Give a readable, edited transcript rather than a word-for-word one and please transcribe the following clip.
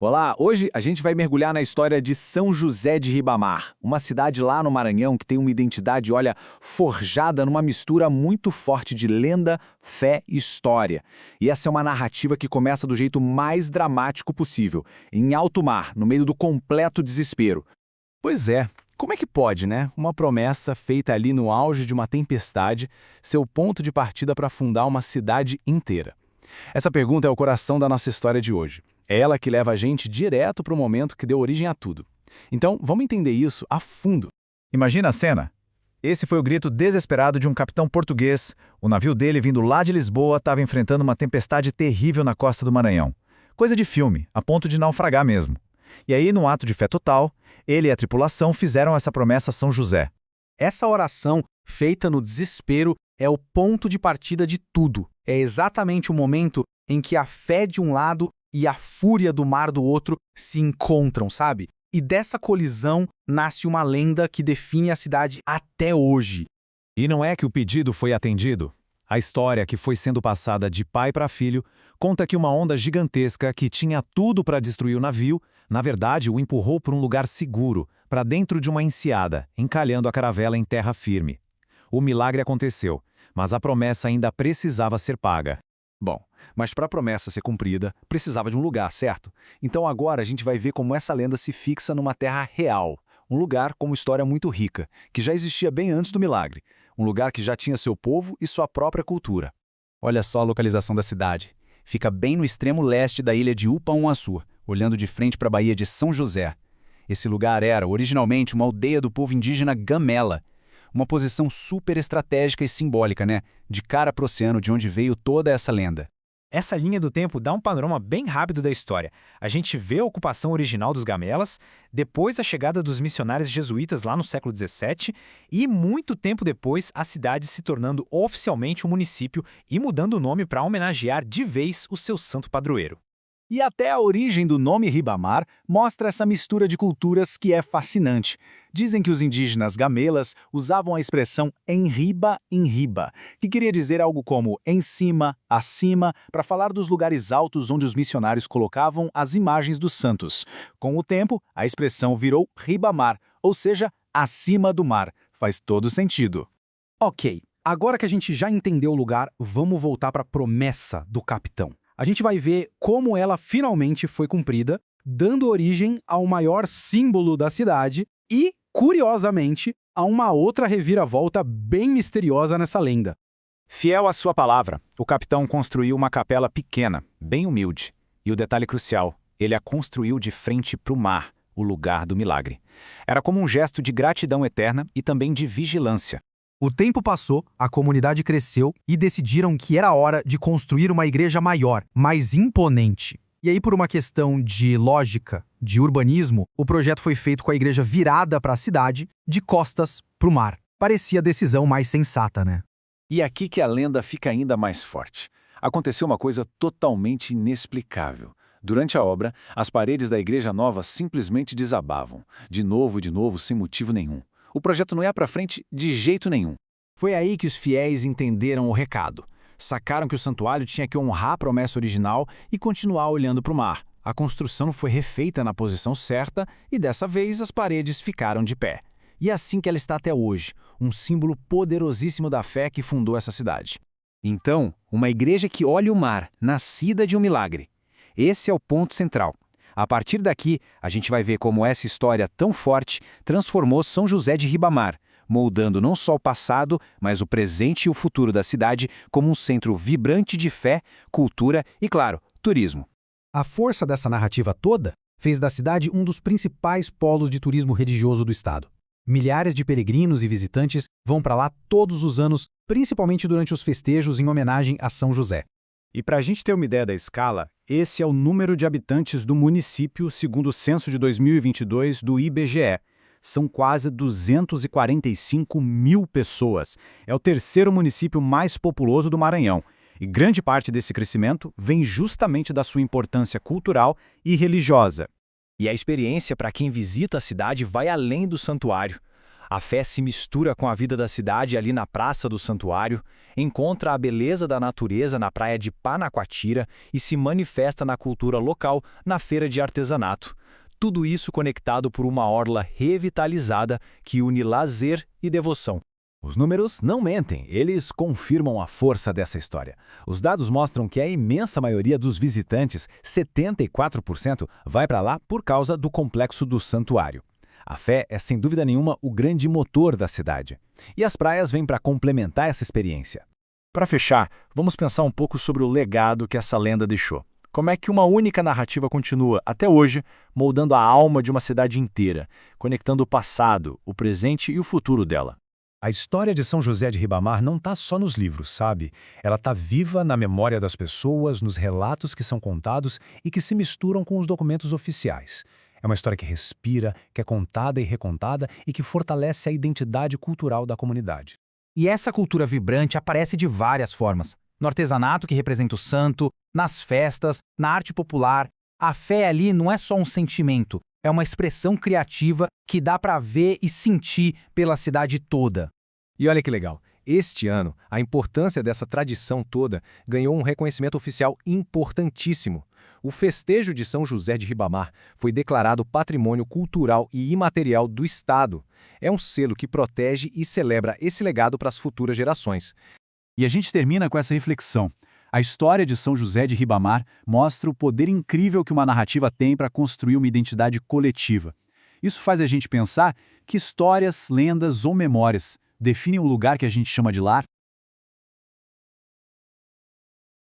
Olá, hoje a gente vai mergulhar na história de São José de Ribamar, uma cidade lá no Maranhão que tem uma identidade, olha, forjada numa mistura muito forte de lenda, fé e história. E essa é uma narrativa que começa do jeito mais dramático possível, em alto mar, no meio do completo desespero. Pois é, como é que pode, né? Uma promessa feita ali no auge de uma tempestade ser o ponto de partida para fundar uma cidade inteira? Essa pergunta é o coração da nossa história de hoje. É ela que leva a gente direto para o momento que deu origem a tudo. Então, vamos entender isso a fundo. Imagina a cena. Esse foi o grito desesperado de um capitão português. O navio dele, vindo lá de Lisboa, estava enfrentando uma tempestade terrível na costa do Maranhão. Coisa de filme, a ponto de naufragar mesmo. E aí, num ato de fé total, ele e a tripulação fizeram essa promessa a São José. Essa oração, feita no desespero, é o ponto de partida de tudo. É exatamente o momento em que a fé de um lado e a fúria do mar do outro se encontram, sabe? E dessa colisão nasce uma lenda que define a cidade até hoje. E não é que o pedido foi atendido. A história, que foi sendo passada de pai para filho, conta que uma onda gigantesca que tinha tudo para destruir o navio, na verdade o empurrou para um lugar seguro, para dentro de uma enseada, encalhando a caravela em terra firme. O milagre aconteceu, mas a promessa ainda precisava ser paga. Bom, mas para a promessa ser cumprida, precisava de um lugar, certo? Então agora a gente vai ver como essa lenda se fixa numa terra real. Um lugar com uma história muito rica, que já existia bem antes do milagre. Um lugar que já tinha seu povo e sua própria cultura. Olha só a localização da cidade. Fica bem no extremo leste da ilha de Upamuaçu, olhando de frente para a Baía de São José. Esse lugar era, originalmente, uma aldeia do povo indígena Gamela. Uma posição super estratégica e simbólica, né? De cara pro oceano, de onde veio toda essa lenda. Essa linha do tempo dá um panorama bem rápido da história. A gente vê a ocupação original dos gamelas, depois a chegada dos missionários jesuítas lá no século XVII e, muito tempo depois, a cidade se tornando oficialmente um município e mudando o nome para homenagear de vez o seu santo padroeiro. E até a origem do nome Ribamar mostra essa mistura de culturas que é fascinante. Dizem que os indígenas gamelas usavam a expressão em riba, que queria dizer algo como em cima, acima, para falar dos lugares altos onde os missionários colocavam as imagens dos santos. Com o tempo, a expressão virou Ribamar, ou seja, acima do mar. Faz todo sentido. Ok, agora que a gente já entendeu o lugar, vamos voltar para a promessa do capitão. A gente vai ver como ela finalmente foi cumprida, dando origem ao maior símbolo da cidade e, curiosamente, a uma outra reviravolta bem misteriosa nessa lenda. Fiel à sua palavra, o capitão construiu uma capela pequena, bem humilde. E o detalhe crucial, ele a construiu de frente para o mar, o lugar do milagre. Era como um gesto de gratidão eterna e também de vigilância. O tempo passou, a comunidade cresceu e decidiram que era hora de construir uma igreja maior, mais imponente. E aí, por uma questão de lógica, de urbanismo, o projeto foi feito com a igreja virada para a cidade, de costas para o mar. Parecia a decisão mais sensata, né? E aqui que a lenda fica ainda mais forte. Aconteceu uma coisa totalmente inexplicável. Durante a obra, as paredes da igreja nova simplesmente desabavam, de novo, sem motivo nenhum. O projeto não ia para frente de jeito nenhum. Foi aí que os fiéis entenderam o recado. Sacaram que o santuário tinha que honrar a promessa original e continuar olhando para o mar. A construção foi refeita na posição certa e dessa vez as paredes ficaram de pé. E é assim que ela está até hoje, um símbolo poderosíssimo da fé que fundou essa cidade. Então, uma igreja que olha o mar, nascida de um milagre. Esse é o ponto central. A partir daqui, a gente vai ver como essa história tão forte transformou São José de Ribamar, moldando não só o passado, mas o presente e o futuro da cidade como um centro vibrante de fé, cultura e, claro, turismo. A força dessa narrativa toda fez da cidade um dos principais polos de turismo religioso do estado. Milhares de peregrinos e visitantes vão para lá todos os anos, principalmente durante os festejos em homenagem a São José. E para a gente ter uma ideia da escala, esse é o número de habitantes do município segundo o censo de 2022 do IBGE. São quase 245 mil pessoas. É o terceiro município mais populoso do Maranhão. E grande parte desse crescimento vem justamente da sua importância cultural e religiosa. E a experiência para quem visita a cidade vai além do santuário. A fé se mistura com a vida da cidade ali na praça do santuário, encontra a beleza da natureza na praia de Panacoatira e se manifesta na cultura local na feira de artesanato. Tudo isso conectado por uma orla revitalizada que une lazer e devoção. Os números não mentem, eles confirmam a força dessa história. Os dados mostram que a imensa maioria dos visitantes, 74%, vai para lá por causa do complexo do santuário. A fé é, sem dúvida nenhuma, o grande motor da cidade. E as praias vêm para complementar essa experiência. Para fechar, vamos pensar um pouco sobre o legado que essa lenda deixou. Como é que uma única narrativa continua, até hoje, moldando a alma de uma cidade inteira, conectando o passado, o presente e o futuro dela. A história de São José de Ribamar não está só nos livros, sabe? Ela está viva na memória das pessoas, nos relatos que são contados e que se misturam com os documentos oficiais. É uma história que respira, que é contada e recontada e que fortalece a identidade cultural da comunidade. E essa cultura vibrante aparece de várias formas. No artesanato, que representa o santo, nas festas, na arte popular. A fé ali não é só um sentimento, é uma expressão criativa que dá para ver e sentir pela cidade toda. E olha que legal, este ano, a importância dessa tradição toda ganhou um reconhecimento oficial importantíssimo. O festejo de São José de Ribamar foi declarado Patrimônio Cultural e Imaterial do Estado. É um selo que protege e celebra esse legado para as futuras gerações. E a gente termina com essa reflexão. A história de São José de Ribamar mostra o poder incrível que uma narrativa tem para construir uma identidade coletiva. Isso faz a gente pensar que histórias, lendas ou memórias definem o lugar que a gente chama de lar.